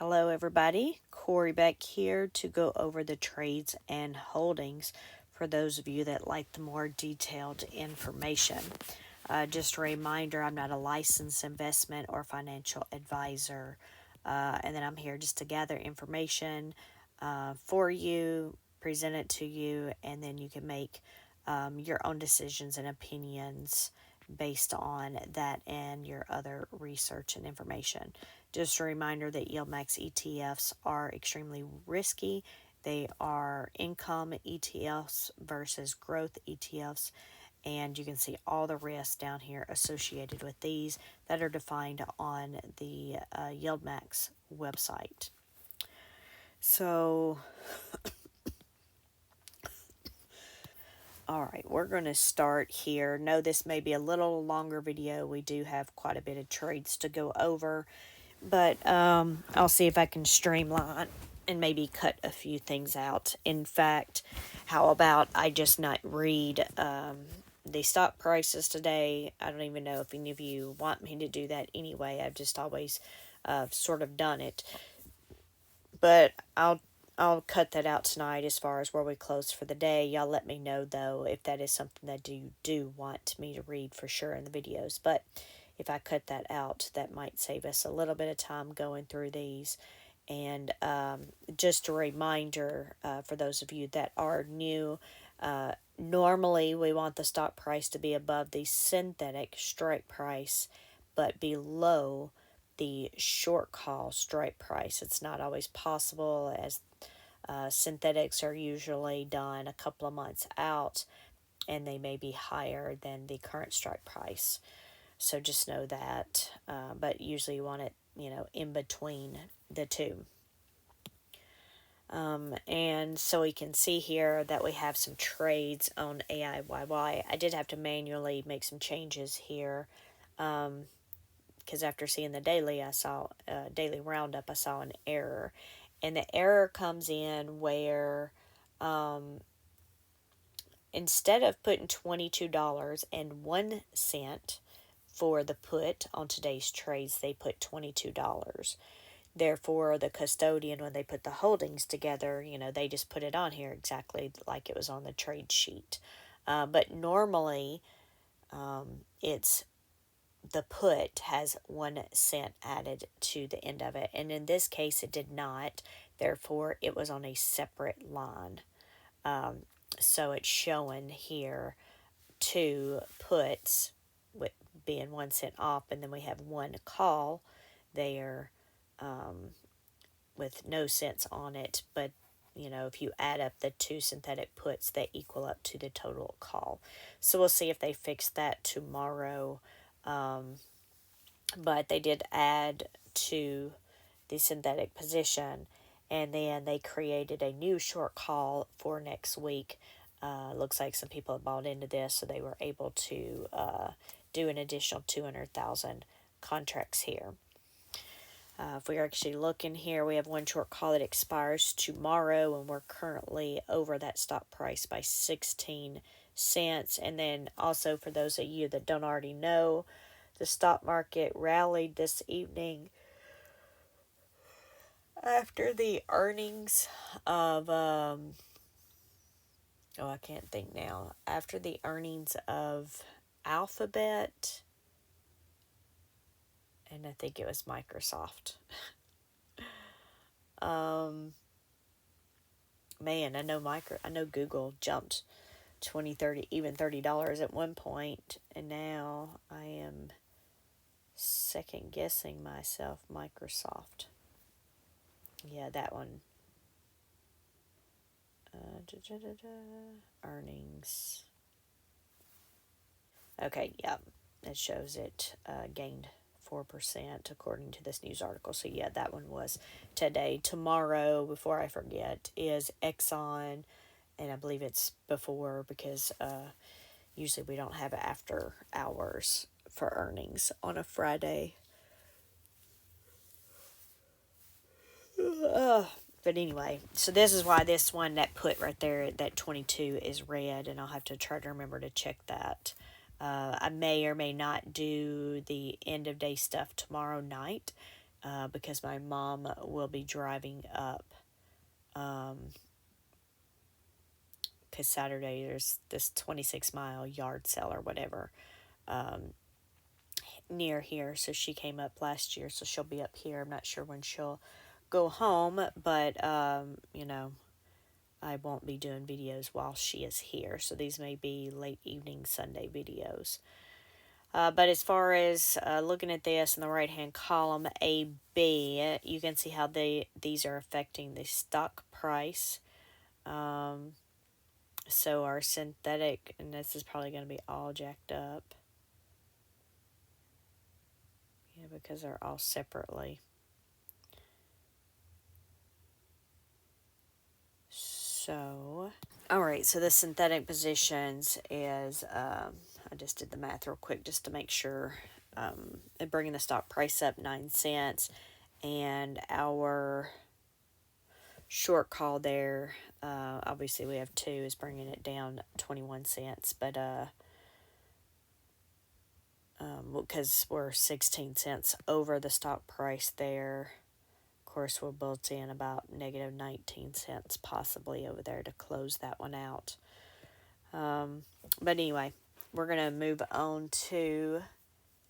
Hello everybody, Corey back here to go over the trades and holdings for those of you that like the more detailed information. Just a reminder, I'm not a licensed investment or financial advisor, and then I'm here just to gather information for you, present it to you, and then you can make your own decisions and opinions based on that and your other research and information. Just a reminder that YieldMax ETFs are extremely risky. They are income ETFs versus growth ETFs, and you can see all the risks down here associated with these that are defined on the YieldMax website. So, all right, we're going to start here. No, this may be a little longer video. We do have quite a bit of trades to go over, but I'll see if I can streamline and maybe cut a few things out. In fact, how about I just not read the stock prices today? I don't even know if any of you want me to do that anyway. I've just always sort of done it. But I'll cut that out tonight as far as where we close for the day. Y'all let me know, though, if that is something that you do want me to read for sure in the videos. But if I cut that out, that might save us a little bit of time going through these. And just a reminder for those of you that are new, normally we want the stock price to be above the synthetic strike price, but below the short call strike price. It's not always possible, as synthetics are usually done a couple of months out, and they may be higher than the current strike price. So just know that. But usually you want it, in between the two. And so we can see here that we have some trades on AIYY. I did have to manually make some changes here. Because after seeing the daily, I saw daily roundup, I saw an error, and the error comes in where instead of putting $22.01 for the put on today's trades, they put $22. Therefore, the custodian, when they put the holdings together, they just put it on here exactly like it was on the trade sheet. But normally, it's the put has 1 cent added to the end of it, and in this case it did not. Therefore, it was on a separate line. So it's showing here 2 puts with being 1 cent off, and then we have 1 call there with no cents on it. But if you add up the 2 synthetic puts, they equal up to the total call. So we'll see if they fix that tomorrow. But they did add to the synthetic position, and then they created a new short call for next week. Looks like some people have bought into this, so they were able to do an additional 200,000 contracts here. If we're actually looking here, we have 1 short call that expires tomorrow, and we're currently over that stock price by 16 cents. And then also, for those of you that don't already know, the stock market rallied this evening after the earnings of, I can't think now. After the earnings of Alphabet, and I think it was Microsoft. Man, I know Google jumped 20, 30, even $30 at one point, and now I am second guessing myself. Microsoft. Yeah, that one. Earnings. Okay, yeah, it shows it gained 4% according to this news article. So yeah, that one was today. Tomorrow, before I forget, is Exxon, and I believe it's before because usually we don't have after hours for earnings on a Friday. But anyway, so this is why this one, that put right there, that 22 is red, and I'll have to try to remember to check that. I may or may not do the end of day stuff tomorrow night. because my mom will be driving up. Because Saturday there's this 26-mile yard sale or whatever near here. So she came up last year, so she'll be up here. I'm not sure when she'll go home, but I won't be doing videos while she is here. So these may be late evening Sunday videos. But as far as looking at this in the right hand column, A, B, you can see how these are affecting the stock price. So our synthetic, and this is probably going to be all jacked up. Yeah, because they're all separately. So, alright, so the synthetic positions is, I just did the math real quick just to make sure, bringing the stock price up 9 cents, and our short call there, obviously we have 2, is bringing it down 21 cents, but, because we're 16 cents over the stock price there. Of course, we'll build in about negative 19 cents possibly over there to close that one out. But anyway, we're going to move on to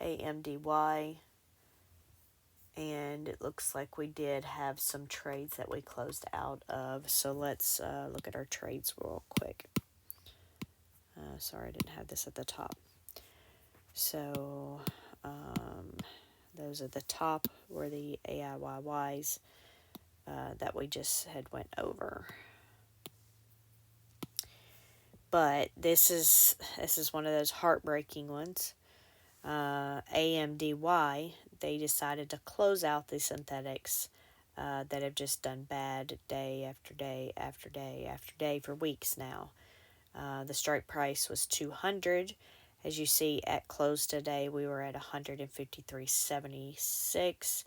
AMDY. And it looks like we did have some trades that we closed out of. So let's look at our trades real quick. Sorry, I didn't have this at the top. So those at the top were the AIYYs that we just had went over. But this is one of those heartbreaking ones. AMDY, they decided to close out the synthetics that have just done bad day after day after day after day for weeks now. The strike price was 200. As you see at close today, we were at 153.76.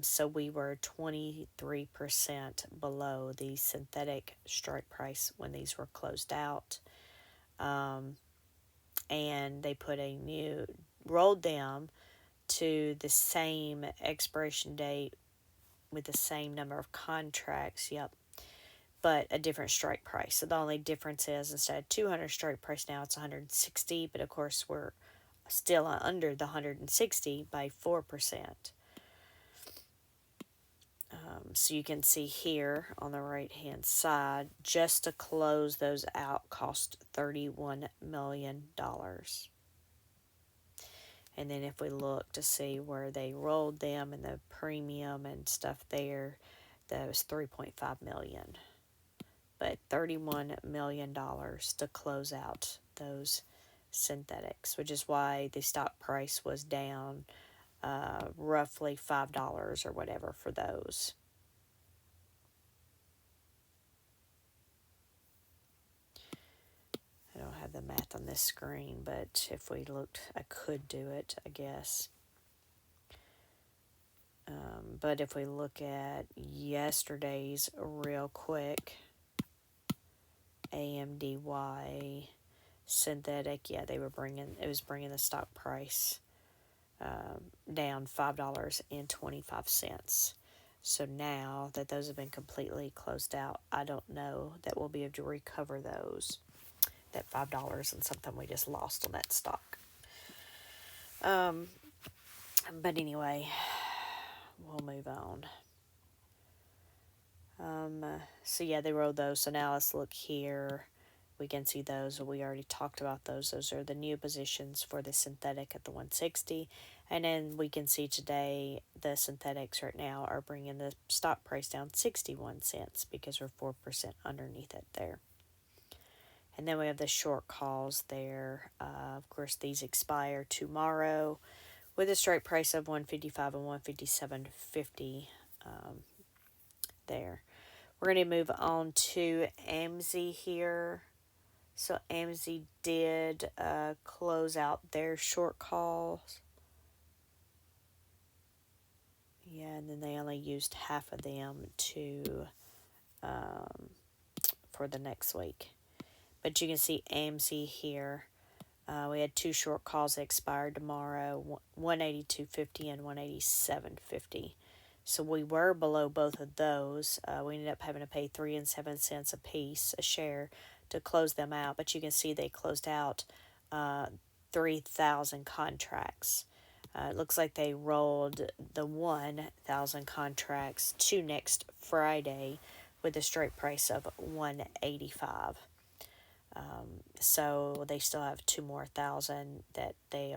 So we were 23% below the synthetic strike price when these were closed out. And they rolled them to the same expiration date with the same number of contracts. Yep. But a different strike price. So the only difference is instead of 200 strike price now it's 160, but of course we're still under the 160 by 4%. So you can see here on the right hand side, just to close those out cost $31 million. And then if we look to see where they rolled them and the premium and stuff there, that was $3.5 million. But $31 million to close out those synthetics, which is why the stock price was down roughly $5 or whatever for those. I don't have the math on this screen, but if we looked, I could do it, I guess. But if we look at yesterday's real quick, AMDY synthetic, yeah, it was bringing the stock price down $5.25. So now that those have been completely closed out, I don't know that we'll be able to recover those. That $5 and something we just lost on that stock. But anyway, we'll move on. So yeah, they rolled those. So now let's look here. We can see those. We already talked about those. Those are the new positions for the synthetic at the 160. And then we can see today the synthetics right now are bringing the stock price down 61 cents because we're 4% underneath it there. And then we have the short calls there. Of course, these expire tomorrow with a strike price of 155 and 157.50 there. We're going to move on to AMZ here. So AMZ did close out their short calls. Yeah, and then they only used half of them for the next week. But you can see AMZ here We had two short calls that expired tomorrow, 182.50 and 187.50. So we were below both of those. We ended up having to pay 3 and 7 cents a piece, a share, to close them out. But you can see they closed out 3,000 contracts. It looks like they rolled the 1,000 contracts to next Friday with a strike price of 185. So they still have 2 more thousand that they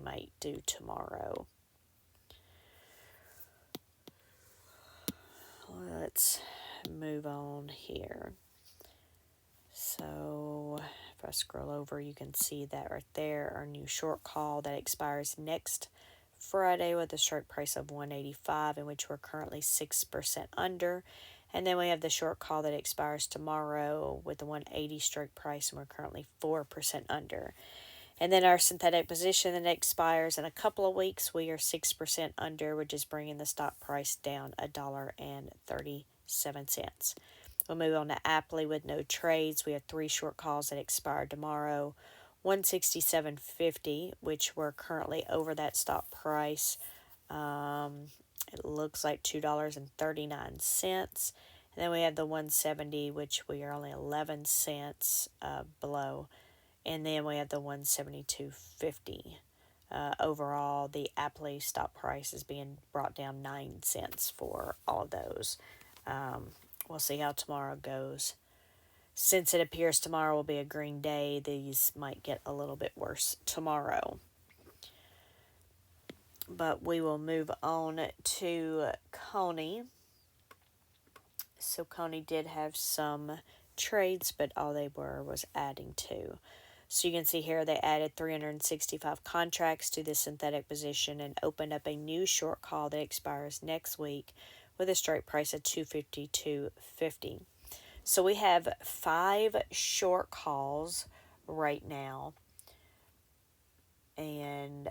might do tomorrow. Let's move on here. So if I scroll over, you can see that right there, our new short call that expires next Friday with a strike price of 185, in which we're currently 6% under. And then we have the short call that expires tomorrow with the 180 strike price, and we're currently 4% under. And then our synthetic position that expires in a couple of weeks, we are 6% under, which is bringing the stock price down $1.37. We'll move on to Aptly with no trades. We have 3 short calls that expire tomorrow. 167.50, which we're currently over that stop price. It looks like $2.39. And then we have the 170, which we are only 11 cents below. And then we have the 172.50. Overall, the Aptly stop price is being brought down 9 cents for all of those. We'll see how tomorrow goes. Since it appears tomorrow will be a green day, these might get a little bit worse tomorrow. But we will move on to Coney. So Coney did have some trades, but all they were was adding to. So you can see here they added 365 contracts to the synthetic position and opened up a new short call that expires next week with a strike price of 252.50. So we have 5 short calls right now, and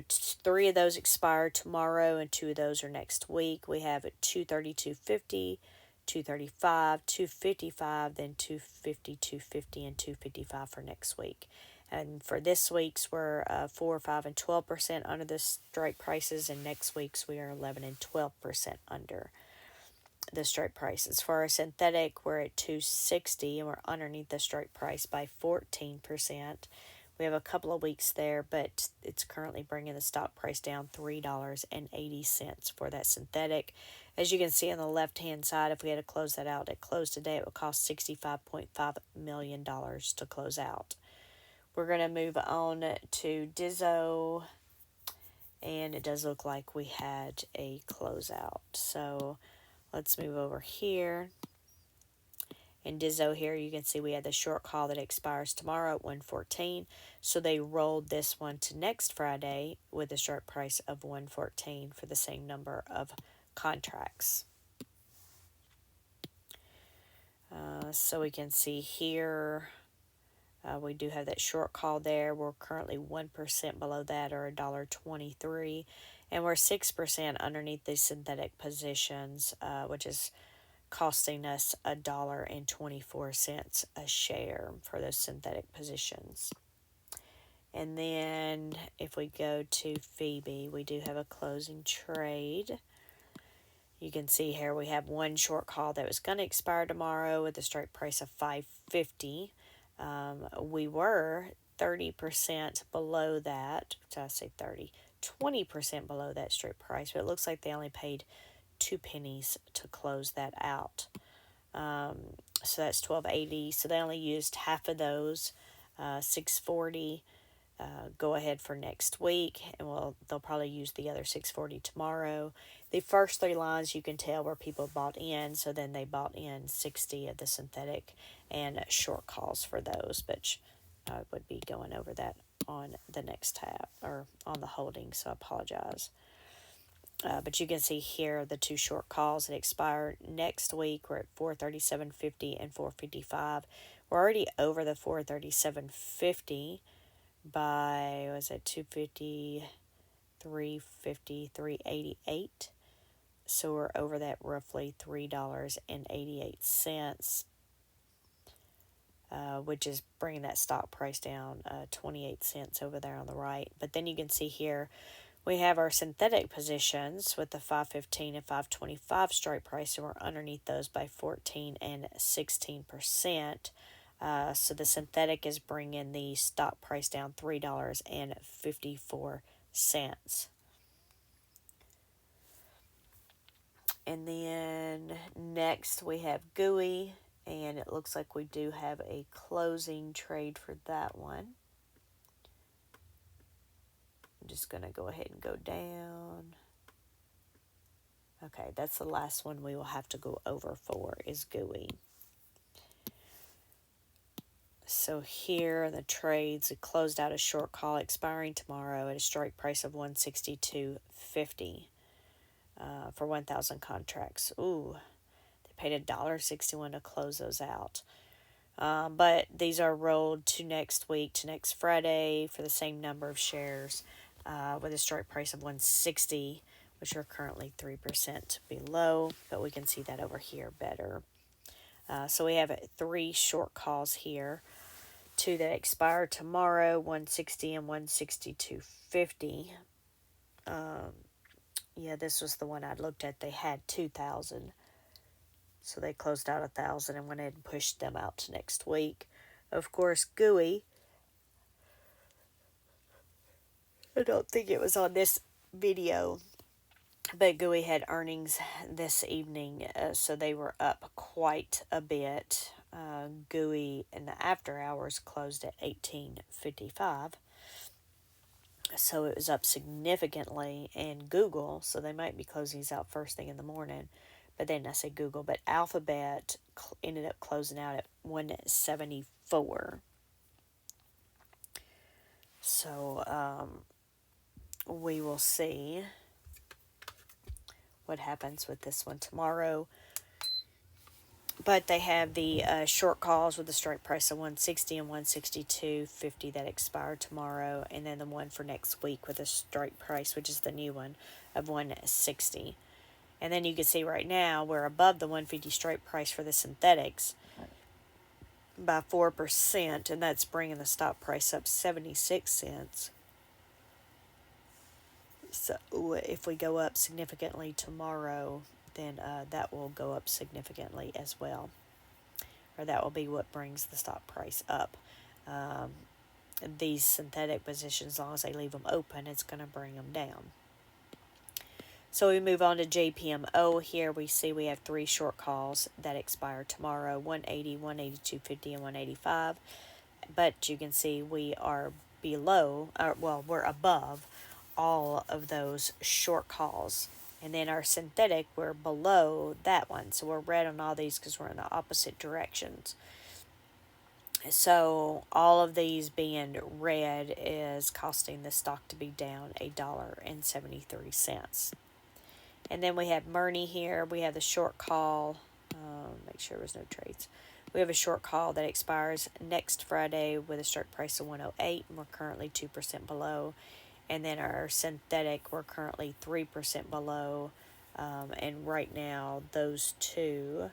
3 of those expire tomorrow and 2 of those are next week. We have 232.50, 235, 255, then 252.50 and 255 for next week. And for this week's, we're 4, 5, and 12% under the strike prices, and next week's we are 11 and 12% under the strike prices. For our synthetic, we're at 260 and we're underneath the strike price by 14%. We have a couple of weeks there, but it's currently bringing the stock price down $3.80 for that synthetic. As you can see on the left-hand side, if we had to close that out, it closed today, it would cost $65.5 million to close out. We're going to move on to Dizzo, and it does look like we had a closeout. So let's move over here. In Dizzo here, you can see we had the short call that expires tomorrow at 114. So they rolled this one to next Friday with a strike price of 114 for the same number of contracts. So we can see here, we do have that short call there. We're currently 1% below that, or $1.23. And we're 6% underneath the synthetic positions, which is costing us $1.24 a share for those synthetic positions. And then if we go to Phoebe, we do have a closing trade. You can see here we have one short call that was going to expire tomorrow with a strike price of $5.50. We were 30% below that. Did I say 30? 20% below that strike price, but it looks like they only paid 2 pennies to close that out. So that's $12.80. So they only used half of those, $6.40. Go ahead for next week, and they'll probably use the other $6.40 tomorrow. The first 3 lines you can tell where people bought in, so then they bought in 60 of the synthetic and short calls for those, but I would be going over that on the next tab, or on the holding, so I apologize. But you can see here the 2 short calls that expire next week. We're at 437.50 and 455. We're already over the 437.50 by, was it 250, 350, 388. So we're over that roughly $3.88. which is bringing that stock price down 28 cents over there on the right. But then you can see here we have our synthetic positions with the 515 and 525 strike price, and we're underneath those by 14 and 16%. So the synthetic is bringing the stock price down $3.54. And then next we have GUI, and it looks like we do have a closing trade for that one. I'm just going to go ahead and go down. Okay, that's the last one we will have to go over for is GUI. So here the trades, it closed out a short call expiring tomorrow at a strike price of $162.50 for 1,000 contracts. Ooh, they paid $1.61 to close those out. But these are rolled to next week, to next Friday for the same number of shares with a strike price of $160, which are currently 3% below, but we can see that over here better. So we have 3 short calls here. 2 that expire tomorrow, 160 and 162.50. Yeah, this was the one I looked at. They had 2,000. So they closed out 1,000 and went ahead and pushed them out to next week. Of course, GUI, I don't think it was on this video, but GUI had earnings this evening, so they were up quite a bit. GUI in the after hours closed at 18.55. So it was up significantly, and Google, so they might be closing these out first thing in the morning, but then I say Google, but Alphabet ended up closing out at 174. So we will see what happens with this one tomorrow. But they have the short calls with the strike price of 160 and 162.50 that expire tomorrow, and then the one for next week with a strike price, which is the new one, of 160. And then you can see right now we're above the 150 strike price for the synthetics by 4%, and that's bringing the stock price up 76 cents. So if we go up significantly tomorrow, then that will go up significantly as well. Or that will be what brings the stock price up. These synthetic positions, as long as they leave them open, it's going to bring them down. So we move on to JPMO. Here we see we have 3 short calls that expire tomorrow, 180, 182.50, and 185. But you can see we are below, we're above all of those short calls. And then our synthetic, we're below that one. So we're red on all these because we're in the opposite directions. So all of these being red is costing the stock to be down $1.73. And then we have Murney here. We have the short call. Make sure there's no trades. We have a short call that expires next Friday with a strike price of 108, and we're currently 2% below. And then our synthetic, we're currently 3% below. And right now, those two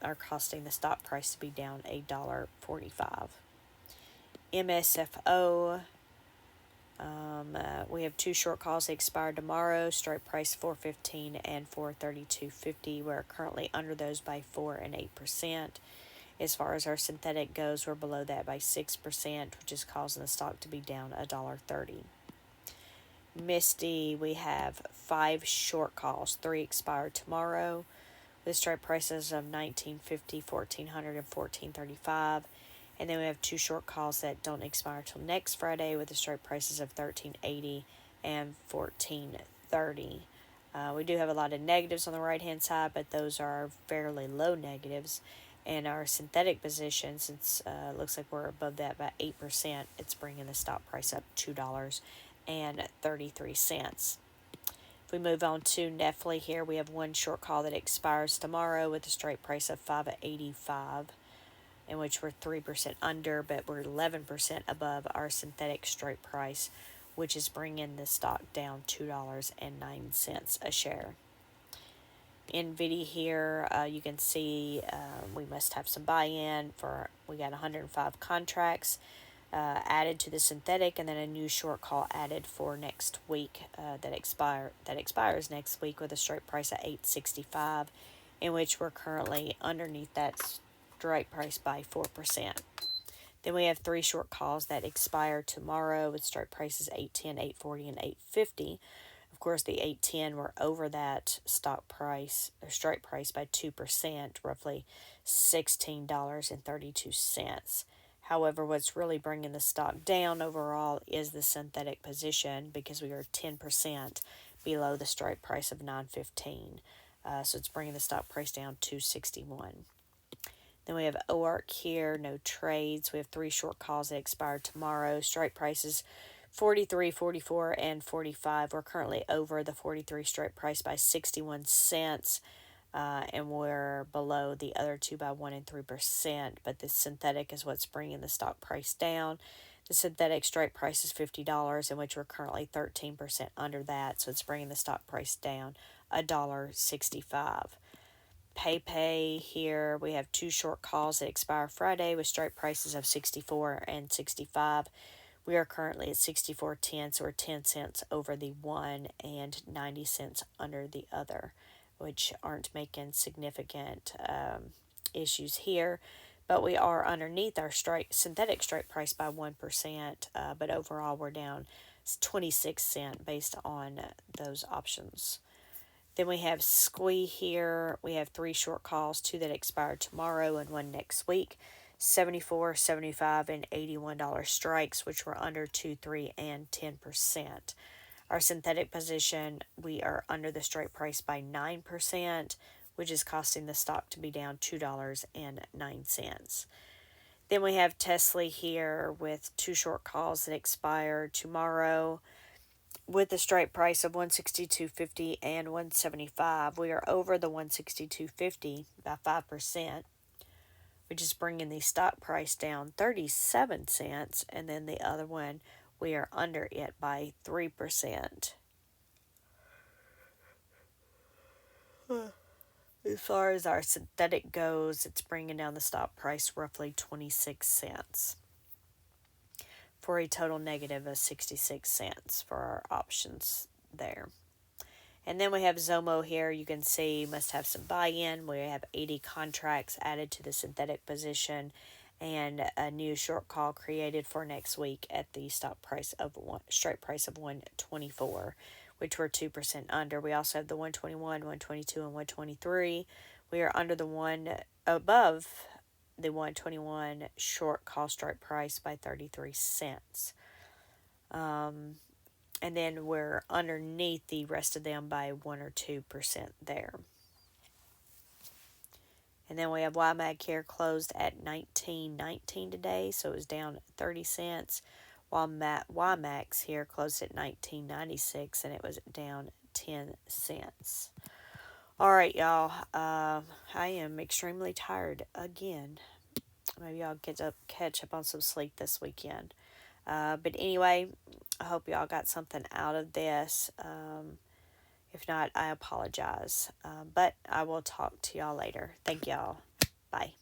are costing the stock price to be down $1.45. MSFO, we have 2 short calls that expire tomorrow, strike price 415 and 432.50. We're currently under those by 4 and 8%. As far as our synthetic goes, we're below that by 6%, which is causing the stock to be down $1.30. Misty, we have 5 short calls. 3 expire tomorrow with strike prices of $19.50, $1,400, and $14.35. And then we have 2 short calls that don't expire till next Friday with the strike prices of $13.80 and $14.30. We do have a lot of negatives on the right-hand side, but those are fairly low negatives. And our synthetic position, since it looks like we're above that by 8%, it's bringing the stock price up $2.33. If we move on to Nestle here, we have 1 short call that expires tomorrow with a strike price of $5.85, in which we're 3% under, but we're 11% above our synthetic strike price, which is bringing the stock down $2.09 a share. NVIDIA here, you can see we must have some buy-in for, we got 105 contracts added to the synthetic, and then a new short call added for next week that expires next week with a strike price at 865, in which we're currently underneath that strike price by 4%. Then we have 3 short calls that expire tomorrow with strike prices 810, 840, and 850. Of course, the 810 were over that stock price or strike price by 2%, roughly $16.32. However, what's really bringing the stock down overall is the synthetic position, because we are 10% below the strike price of 915. So it's bringing the stock price down to 61. Then we have OARC here, no trades. We have 3 short calls that expire tomorrow. Strike prices 43, 44, and 45. We're currently over the 43 strike price by 61 cents. And we're below the other two by 1 and 3%. But the synthetic is what's bringing the stock price down. The synthetic strike price is $50, in which we're currently 13% under that. So it's bringing the stock price down $1.65. PayPay here, we have 2 short calls that expire Friday with strike prices of 64 and 65. We are currently at 64.10, so we're 10 cents over the one and 90 cents under the other, which aren't making significant issues here. But we are underneath our synthetic strike price by 1%, but overall we're down 26 cents based on those options. Then we have SQUE here. We have 3 short calls, 2 that expire tomorrow and 1 next week. 74, 75, and $81 strikes, which were under 2, 3, and 10%. Our synthetic position, we are under the strike price by 9%, which is costing the stock to be down $2.09. Then we have Tesla here with 2 short calls that expire tomorrow with the strike price of 162.50 and 175. We are over the 162.50 by 5%, which is bringing the stock price down 37 cents, and then the other one, we are under it by 3%. As far as our synthetic goes, it's bringing down the stock price roughly 26 cents for a total negative of 66 cents for our options there. And then we have Zomo here. You can see must have some buy-in. We have 80 contracts added to the synthetic position, and a new short call created for next week at the strike price of 124, which we're 2% under. We also have the 121, 122, and 123. We are under the one above the 121 short call strike price by 33 cents. And then we're underneath the rest of them by 1 or 2% there. And then we have YMAG here closed at $19.19 today, so it was down 30 cents. While YMAX here closed at $19.96, and it was down 10 cents. All right, y'all. I am extremely tired again. Maybe I'll catch up on some sleep this weekend. But anyway, I hope y'all got something out of this. If not, I apologize. But I will talk to y'all later. Thank y'all. Bye.